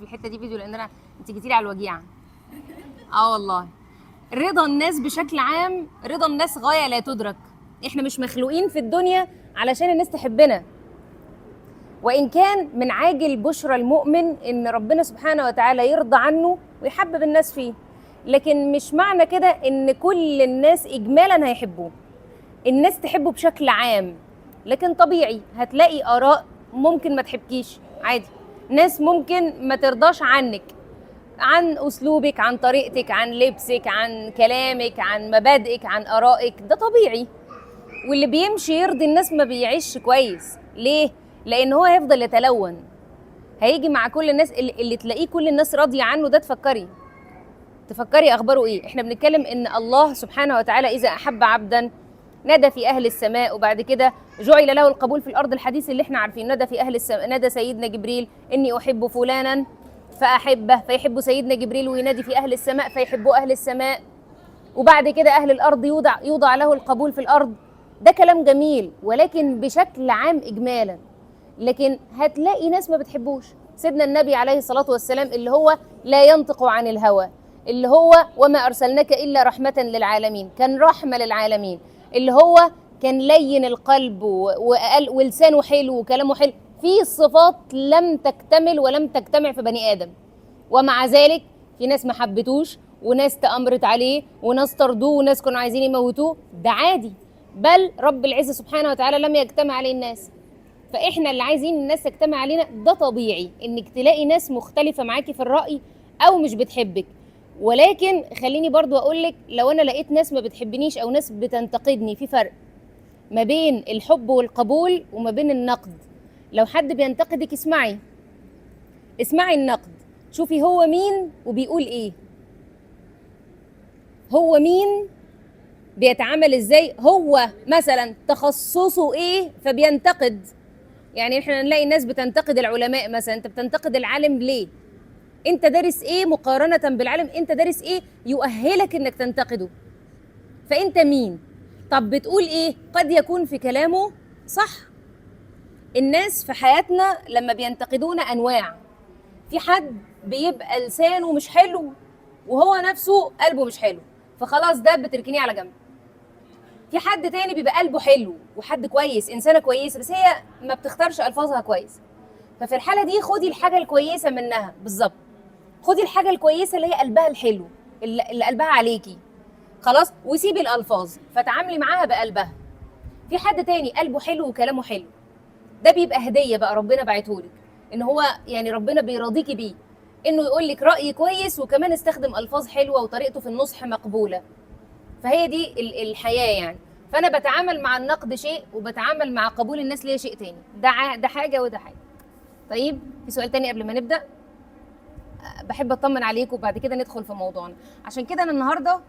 في الحته دي فيديو لان انت جيتي لي على الوجيعه. والله رضا الناس بشكل عام، رضا الناس غايه لا تدرك. احنا مش مخلوقين في الدنيا علشان الناس تحبنا، وان كان من عاجل بشرى المؤمن ان ربنا سبحانه وتعالى يرضى عنه ويحبب الناس فيه، لكن مش معنى كده ان كل الناس اجمالا هيحبوه. الناس تحبه بشكل عام، لكن طبيعي هتلاقي اراء ممكن ما تحبكيش عادي، ناس ممكن ما ترضاش عنك، عن اسلوبك، عن طريقتك، عن لبسك، عن كلامك، عن مبادئك، عن ارائك، ده طبيعي. واللي بيمشي يرضي الناس ما بيعيش كويس. ليه؟ لان هو هيفضل يتلون، هيجي مع كل الناس اللي تلاقيه كل الناس راضيه عنه، ده تفكري اخباره ايه. احنا بنتكلم ان الله سبحانه وتعالى اذا احب عبدا نادى في اهل السماء، وبعد كده جعل له القبول في الارض، الحديث اللي احنا عارفينه، نادى في اهل السماء، نادى سيدنا جبريل اني احب فلانا فاحبه، فيحب سيدنا جبريل وينادي في اهل السماء فيحبوا اهل السماء، وبعد كده اهل الارض يوضع له القبول في الارض. ده كلام جميل، ولكن بشكل عام اجمالا. لكن هتلاقي ناس ما بتحبوش سيدنا النبي عليه الصلاه والسلام، اللي هو لا ينطق عن الهوى، اللي هو وما ارسلناك الا رحمه للعالمين، كان رحمه للعالمين، اللي هو كان لين القلب ولسانه حلو وكلامه حلو، في صفات لم تكتمل ولم تجتمع في بني ادم. ومع ذلك في ناس ما حبتوش، وناس تأمرت عليه، وناس طردوه، وناس كانوا عايزين يموتوه، ده عادي. بل رب العزة سبحانه وتعالى لم يجتمع عليه الناس. فاحنا اللي عايزين الناس تجتمع علينا، ده طبيعي انك تلاقي ناس مختلفة معاكي في الرأي او مش بتحبك. ولكن خليني برضو اقولك، لو انا لقيت ناس ما بتحبنيش او ناس بتنتقدني، في فرق ما بين الحب والقبول وما بين النقد. لو حد بينتقدك اسمعي النقد، شوفي هو مين وبيقول ايه، هو مين، بيتعامل ازاي، هو مثلا تخصصه ايه فبينتقد. يعني احنا نلاقي ناس بتنتقد العلماء مثلا، انت بتنتقد العالم ليه؟ انت دارس ايه مقارنة بالعالم؟ انت دارس ايه يؤهلك انك تنتقده؟ فانت مين؟ طب بتقول ايه؟ قد يكون في كلامه صح. الناس في حياتنا لما بينتقدونا انواع، في حد بيبقى لسانه مش حلو وهو نفسه قلبه مش حلو، فخلاص ده بتركنيه على جنب. في حد تاني بيبقى قلبه حلو وحد كويس، انسانه كويسه، بس هي ما بتختارش الفاظها كويس. ففي الحاله دي خدي الحاجه الكويسه منها بالظبط، خدي الحاجه الكويسه اللي هي قلبها الحلو، اللي قلبها عليكي، خلاص، وسيبي الالفاظ فتعاملي معاها بقلبها. في حد تاني قلبه حلو وكلامه حلو، ده بيبقى هديه بقى ربنا بعتهولك، ان هو يعني ربنا بيرضيكي بيه، انه يقول لك راي كويس وكمان استخدم الفاظ حلوه وطريقته في النصح مقبوله. فهي دي الحياه يعني. فانا بتعامل مع النقد شيء، وبتعامل مع قبول الناس ليه شيء تاني، ده حاجه وده حاجه. طيب في سؤال تاني قبل ما نبدا؟ بحب اطمن عليكم وبعد كده ندخل في موضوعنا. عشان كده انا النهارده